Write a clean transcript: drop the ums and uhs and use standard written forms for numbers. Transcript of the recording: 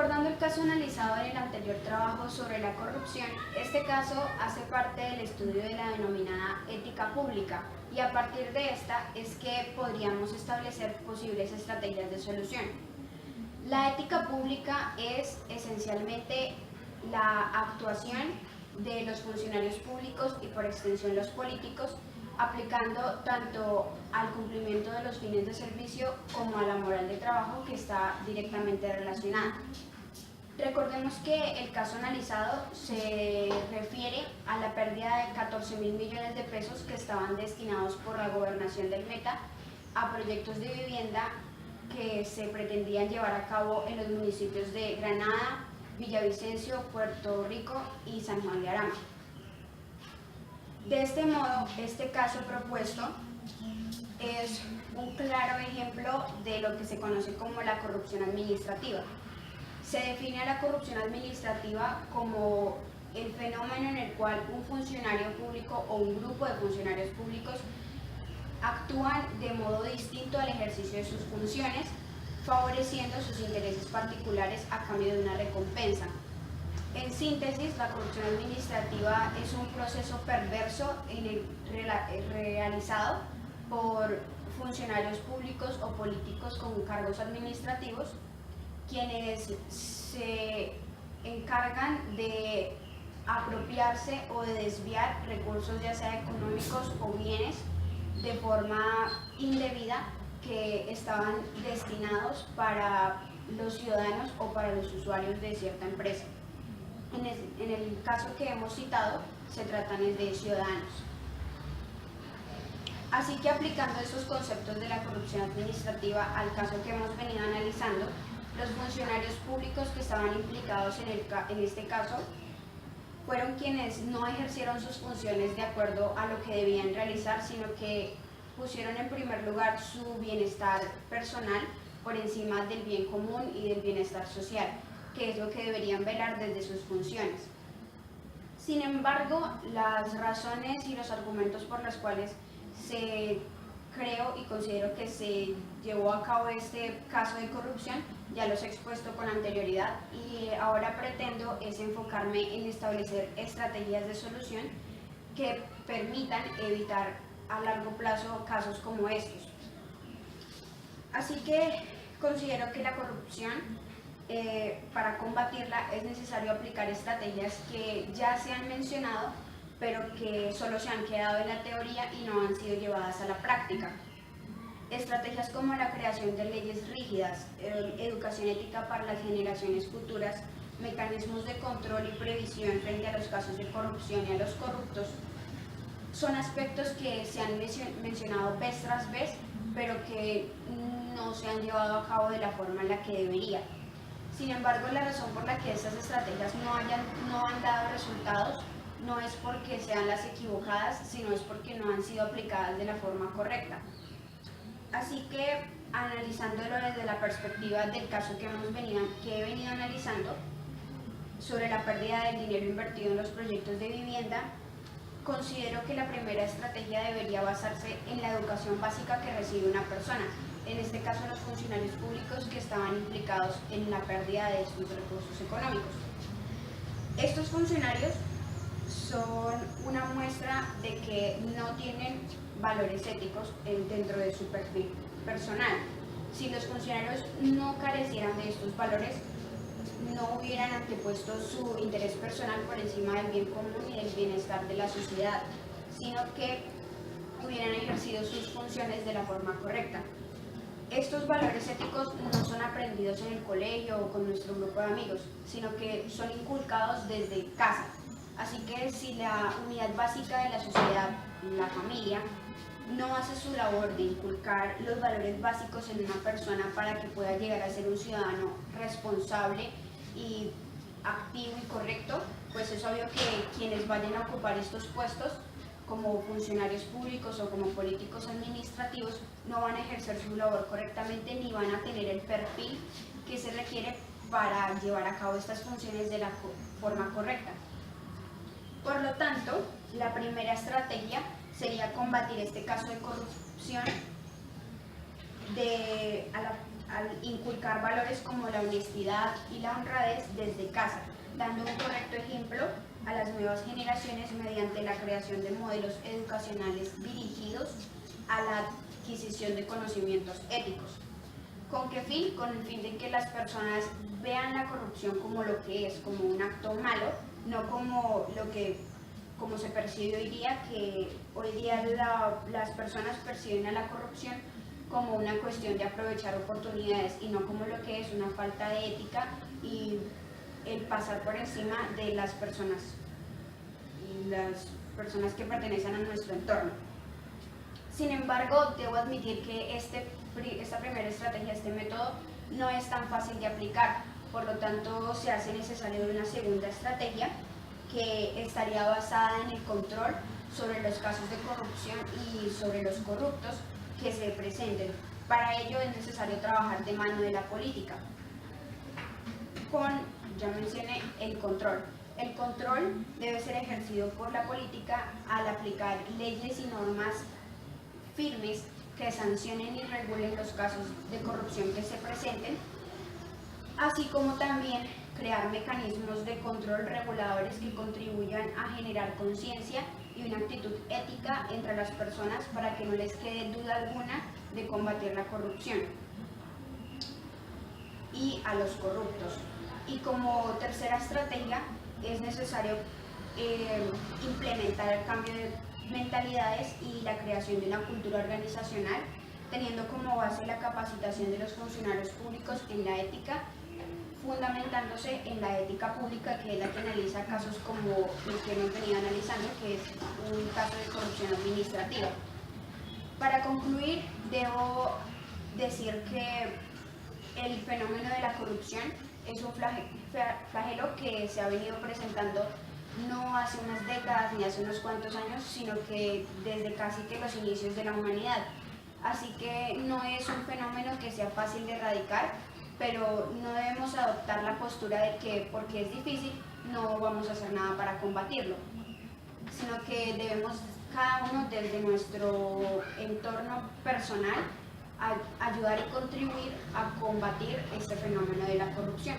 Recordando el caso analizado en el anterior trabajo sobre la corrupción, este caso hace parte del estudio de la denominada ética pública y a partir de esta es que podríamos establecer posibles estrategias de solución. La ética pública es esencialmente la actuación de los funcionarios públicos y por extensión los políticos, aplicando tanto al cumplimiento de los fines de servicio como a la moral de trabajo que está directamente relacionada. Recordemos que el caso analizado se refiere a la pérdida de 14.000 millones de pesos que estaban destinados por la gobernación del Meta a proyectos de vivienda que se pretendían llevar a cabo en los municipios de Granada, Villavicencio, Puerto Rico y San Juan de Arama. De este modo, este caso propuesto es un claro ejemplo de lo que se conoce como la corrupción administrativa. Se define a la corrupción administrativa como el fenómeno en el cual un funcionario público o un grupo de funcionarios públicos actúan de modo distinto al ejercicio de sus funciones, favoreciendo sus intereses particulares a cambio de una recompensa. En síntesis, la corrupción administrativa es un proceso perverso realizado por funcionarios públicos o políticos con cargos administrativos, quienes se encargan de apropiarse o de desviar recursos ya sea económicos o bienes de forma indebida que estaban destinados para los ciudadanos o para los usuarios de cierta empresa. En el caso que hemos citado, se tratan de ciudadanos. Así que aplicando estos conceptos de la corrupción administrativa al caso que hemos venido analizando, los funcionarios públicos que estaban implicados en este caso fueron quienes no ejercieron sus funciones de acuerdo a lo que debían realizar, sino que pusieron en primer lugar su bienestar personal por encima del bien común y del bienestar social, que es lo que deberían velar desde sus funciones. Sin embargo, las razones y los argumentos por los cuales creo y considero que se llevó a cabo este caso de corrupción ya los he expuesto con anterioridad y ahora pretendo es enfocarme en establecer estrategias de solución que permitan evitar a largo plazo casos como estos. Así que considero que la corrupción, para combatirla es necesario aplicar estrategias que ya se han mencionado, pero que solo se han quedado en la teoría y no han sido llevadas a la práctica. Estrategias como la creación de leyes rígidas, educación ética para las generaciones futuras, mecanismos de control y previsión frente a los casos de corrupción y a los corruptos, son aspectos que se han mencionado vez tras vez, pero que no se han llevado a cabo de la forma en la que debería. Sin embargo, la razón por la que estas estrategias no han dado resultados no es porque sean las equivocadas, sino es porque no han sido aplicadas de la forma correcta. Así que, analizándolo desde la perspectiva del caso que he venido analizando, sobre la pérdida del dinero invertido en los proyectos de vivienda, considero que la primera estrategia debería basarse en la educación básica que recibe una persona, en este caso los funcionarios públicos que estaban implicados en la pérdida de estos recursos económicos. Estos funcionarios son una muestra de que no tienen valores éticos dentro de su perfil personal. Si los funcionarios no carecieran de estos valores, no hubieran antepuesto su interés personal por encima del bien común y del bienestar de la sociedad, sino que hubieran ejercido sus funciones de la forma correcta. Estos valores éticos no son aprendidos en el colegio o con nuestro grupo de amigos, sino que son inculcados desde casa. Así que si la unidad básica de la sociedad, la familia, no hace su labor de inculcar los valores básicos en una persona para que pueda llegar a ser un ciudadano responsable y activo y correcto, pues es obvio que quienes vayan a ocupar estos puestos como funcionarios públicos o como políticos administrativos no van a ejercer su labor correctamente ni van a tener el perfil que se requiere para llevar a cabo estas funciones de la forma correcta. Por lo tanto, la primera estrategia sería combatir este caso de corrupción al inculcar valores como la honestidad y la honradez desde casa, dando un correcto ejemplo a las nuevas generaciones mediante la creación de modelos educacionales dirigidos a la adquisición de conocimientos éticos. ¿Con qué fin? Con el fin de que las personas vean la corrupción como lo que es, como un acto malo, no como lo que como se percibe hoy día, que hoy día las personas perciben a la corrupción como una cuestión de aprovechar oportunidades y no como lo que es una falta de ética y el pasar por encima de las personas que pertenecen a nuestro entorno. Sin embargo, debo admitir que esta primera estrategia, este método, no es tan fácil de aplicar, por lo tanto se hace necesario una segunda estrategia que estaría basada en el control sobre los casos de corrupción y sobre los corruptos que se presenten. Para ello es necesario trabajar de mano de la política. Ya mencioné el control. El control debe ser ejercido por la política al aplicar leyes y normas firmes que sancionen y regulen los casos de corrupción que se presenten, así como también crear mecanismos de control reguladores que contribuyan a generar conciencia y una actitud ética entre las personas para que no les quede duda alguna de combatir la corrupción y a los corruptos. Y como tercera estrategia es necesario implementar el cambio de mentalidades y la creación de una cultura organizacional, teniendo como base la capacitación de los funcionarios públicos en la ética, fundamentándose en la ética pública, que es la que analiza casos como los que hemos venido analizando, que es un caso de corrupción administrativa. Para concluir, debo decir que el fenómeno de la corrupción es un flagelo que se ha venido presentando no hace unas décadas ni hace unos cuantos años, sino que desde casi que los inicios de la humanidad. Así que no es un fenómeno que sea fácil de erradicar, pero no debemos adoptar la postura de que porque es difícil no vamos a hacer nada para combatirlo, sino que debemos cada uno desde nuestro entorno personal ayudar y contribuir a combatir este fenómeno de la corrupción.